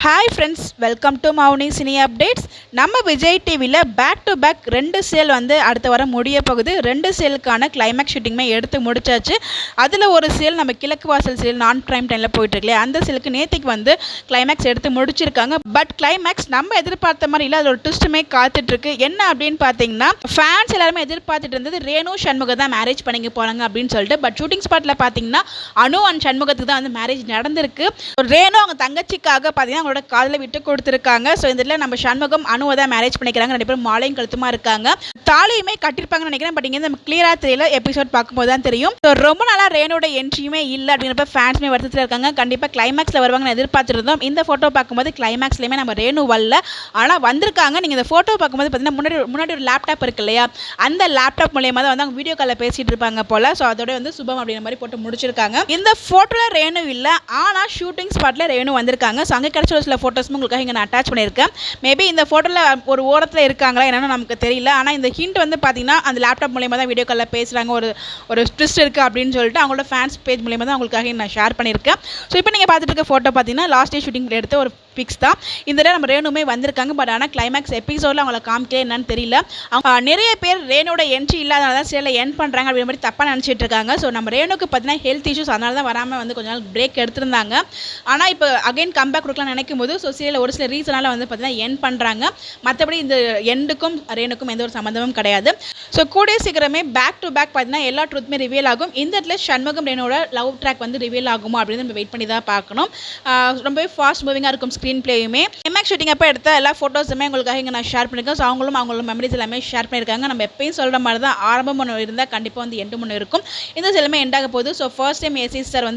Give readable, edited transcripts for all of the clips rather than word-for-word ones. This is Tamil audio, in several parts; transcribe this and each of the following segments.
Hi friends, welcome to Mouni cine updates. நம்ம விஜய் டிவியில் பேக் டு பேக் 2 சேல் அடுத்த வாரம் முடிய போகுது. 2 சேலுக்கான கிளைமேக்ஸ் ஷூட்டிங்குமே எடுத்து முடிச்சாச்சு. அதில் ஒரு சேல் நம்ம கிழக்கு வாசல் சேல் நான் ப்ரைம் டைமில் போயிட்டுருக்கலையே, அந்த சேலுக்கு நேற்றுக்கு கிளைமேக்ஸ் எடுத்து முடிச்சிருக்காங்க. பட் கிளைமேக்ஸ் நம்ம எதிர்பார்த்த மாதிரி இல்லை, அது ஒரு ட்விஸ்ட்டுமே காத்துட்ருக்கு. என்ன அப்படின்னு பார்த்தீங்கன்னா, ஃபேன்ஸ் எல்லாருமே எதிர்பார்த்துட்டு இருந்தது ரேணு சண்முகம் தான் மேரேஜ் பண்ணிக்க போகிறாங்க அப்படின்னு சொல்லிட்டு. பட் ஷூட்டிங் ஸ்பாட்டில் பார்த்தீங்கன்னா அனு அண்ட் சண்முகத்துக்கு தான் மேரேஜ் நடந்திருக்கு. ரேணு அவங்க தங்கச்சிக்காக பார்த்தீங்கன்னா அவங்களோட காதில் விட்டு கொடுத்துருக்காங்க. ஸோ இதில் நம்ம சண்முகம் அனுவை தான் மேரேஜ் பண்ணிக்கிறாங்க. 2 பேரும் மாலையும் கழுத்துமா இருக்காங்க. தாலியுமே கட்டிருப்பாங்கன்னு நினைக்கிறேன். பட் இங்கே நம்ம கிளியரா தெரியல, எபிசோட் பார்க்கும்போது தான் தெரியும். ஸோ ரொம்ப நாளாக ரேனோட என்ட்ரியுமே இல்லை அப்படிங்கிறப்ப ஃபேன்ஸுமே வருத்தத்தில் இருக்காங்க. கண்டிப்பாக கிளைமேக்ஸில் வருவாங்கன்னு எதிர்பார்த்துருந்தோம். இந்த ஃபோட்டோ பார்க்கும்போது கிளைமேக்ஸ்லையுமே நம்ம ரேணு வரல, ஆனால் வந்திருக்காங்க. நீங்கள் இந்த ஃபோட்டோ பார்க்கும்போது பார்த்தீங்கன்னா முன்னாடி ஒரு லேப்டாப் இருக்கு இல்லையா, அந்த லேப்டாப் மூலியமாக தான் அவங்க வீடியோ காலில் பேசிட்டு இருப்பாங்க போல. ஸோ அதோட சுபம் அப்படிங்கிற மாதிரி போட்டு முடிச்சிருக்காங்க. இந்த ஃபோட்டோவில் ரேணு இல்லை, ஆனால் ஷூட்டிங் ஸ்பாட்டில் ரேணு வந்திருக்காங்க. ஸோ அங்கே கிடைச்ச சில ஃபோட்டோஸும் உங்களுக்காக இங்கே நான் அட்டாச் பண்ணியிருக்கேன். மேபி இந்த ஃபோட்டோவில் ஒரு ஓரத்தில் இருக்காங்களா என்னன்னு நமக்கு தெரியல. ஆனால் இந்த ஹிண்ட் பார்த்தீங்கன்னா அந்த லேப்டாப் மூலியமாக தான் வீடியோ காலில் பேசுகிறாங்க, ஒரு ட்விஸ்ட் இருக்குது அப்படின்னு சொல்லிட்டு அவங்களோட ஃபேன்ஸ் பேஜ் மூலியமாக தான் உங்களுக்காக நான் ஷேர் பண்ணியிருக்கேன். ஸோ இப்போ நீங்கள் பார்த்துட்டு இருக்க ஃபோட்டோ பார்த்தீங்கன்னா லாஸ்ட் டே ஷூட்டிங் எடுத்த ஒரு பிக்ஸ் தான். இந்த நம்ம ரேணுமே வந்திருக்காங்க. பட் ஆனால் கிளைமேக்ஸ் எபிசோடில் அவங்கள காமிக்கல என்னன்னு தெரியல. அவங்க நிறைய பேர் ரேனோட என்ட்ரி இல்லாதனால தான் சேலை என் பண்ணுறாங்க அப்படின்ற மாதிரி தப்பாக நினச்சிட்டு இருக்காங்க. ஸோ நம்ம ரேணுக்கு பார்த்தீங்கன்னா ஹெல்த் இஷ்யூஸ், அதனால தான் வராமல் கொஞ்ச நாள் பிரேக் எடுத்திருந்தாங்க. ஆனால் இப்போ அகைன் கம்பேக் கொடுக்கலாம் நினைக்கும் போது ஸோ சீரியல் ஒரு சில ரீசனால் பார்த்தீங்கன்னா என் பண்ணுறாங்க. மற்றபடி இந்த எண்டுக்கும் ரேணுக்கும் எந்த ஒரு சம்மந்தமும் கிடையாது. ஸோ கூடிய சீக்கிரமே பேக் டு பேக் பார்த்தீங்கன்னா எல்லா ட்ரூத்துமே ரிவீல் ஆகும். இந்த இடத்துல சண்முகம் ரேனோட லவ் ட்ராக் ரிவீல் ஆகுமா அப்படின்னு நம்ம வெயிட் பண்ணி தான் பார்க்கணும். ரொம்பவே ஃபாஸ்ட் மூவிங்காக இருக்கும் ஸ்க்ரீன் பிளேயுமே. கிளைமேக்ஸ் ஷூட்டிங் அப்போ எடுத்த எல்லா ஃபோட்டோஸுமே உங்களுக்காக இங்கே நான் ஷேர் பண்ணியிருக்கேன். ஸோ அவங்களோட மெமரிஸ் எல்லாமே ஷேர் பண்ணியிருக்காங்க. நம்ம எப்பயும் சொல்கிற மாதிரி தான், ஆரம்பம் ஒன்று இருந்தால் கண்டிப்பாக எண்டு ஒன்று இருக்கும். இந்த சிலமே எண்டாக போகுது. So first time AC sir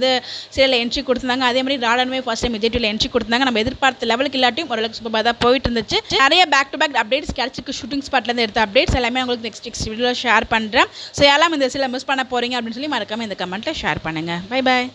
சீரியலில் என்ட்ரி கொடுத்துருந்தாங்க. அதே மாதிரி ராடனுமே ஃபர்ஸ்ட் டைம் விஜய் டிவியில் என்ட்ரி கொடுத்தாங்க. நம்ம எதிர்பார்த்த லெவலுக்கு இல்லாட்டியும் ஓரளவுக்கு சூப்பராக தான் போயிட்டு இருந்துச்சு. நிறைய பேக் டு பேக் அப்டேட்ஸ் கிடைச்சிருக்கு. ஷூட்டிங் ஸ்பாட்லேருந்து எடுத்த அப்டேட்ஸ் எல்லாமே உங்களுக்கு நெக்ஸ்ட் வீடியோவில் ஷேர் பண்ணுறேன். ஸோ எல்லாம் இந்த சில மிஸ் பண்ண போகிறீங்க அப்படின்னு சொல்லி மறக்காமல் இந்த கமெண்ட்டில் ஷேர் பண்ணுங்கள். Bye bye.